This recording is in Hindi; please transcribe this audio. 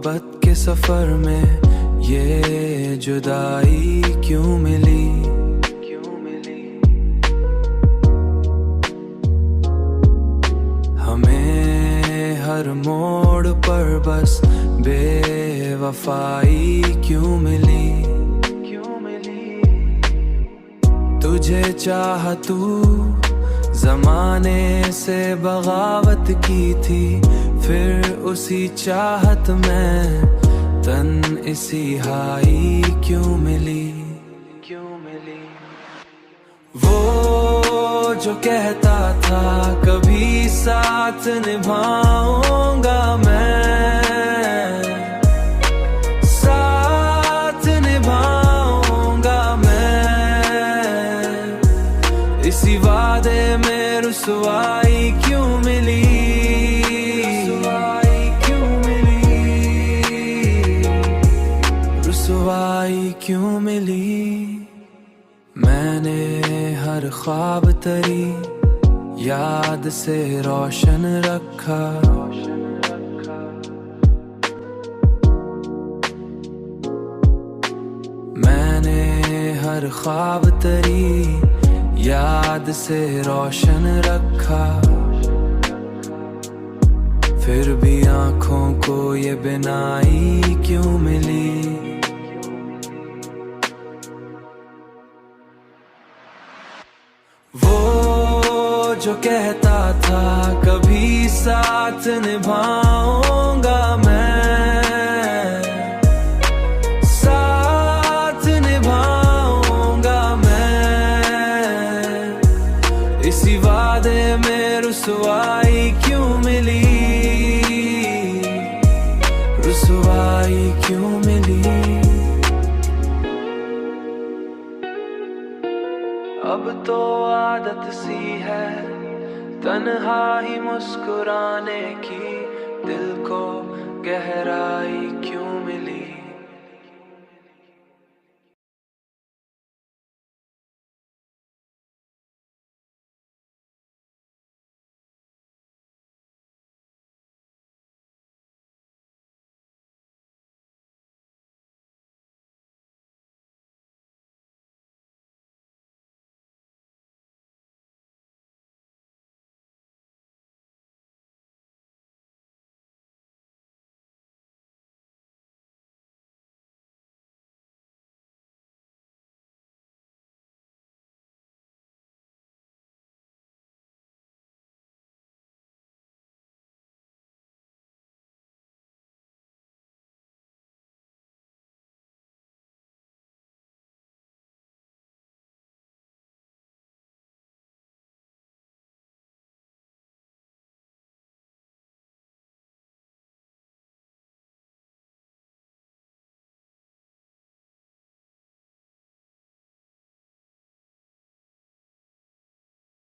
मोहब्बत के सफर में ये जुदाई क्यों मिली? हमें हर मोड़ पर बस बेवफाई क्यों मिली? तुझे चाहा तू जमाने से बगावत की थी, फिर उसी चाहत में तन इसी हाई क्यों मिली? वो जो कहता था कभी साथ निभाऊंगा मैं, साथ निभाऊंगा मैं, इसी वादे में रुसवाई क्यों मिली? रुसवाई क्यों मिली? मैंने हर ख्वाब तेरी याद से रोशन रखा, मैंने हर ख्वाब तेरी याद से रोशन रखा, फिर भी आँखों को ये बिनाई क्यों मिली? वो जो कहता था कभी साथ निभाऊंगा मैं, साथ निभाऊंगा मैं, इसी वादे में रुसवाई क्यों मिली? रुसवाई क्यों मिली? अब तो आदत सी है तन्हा ही मुस्कुराने की, दिल को गहराई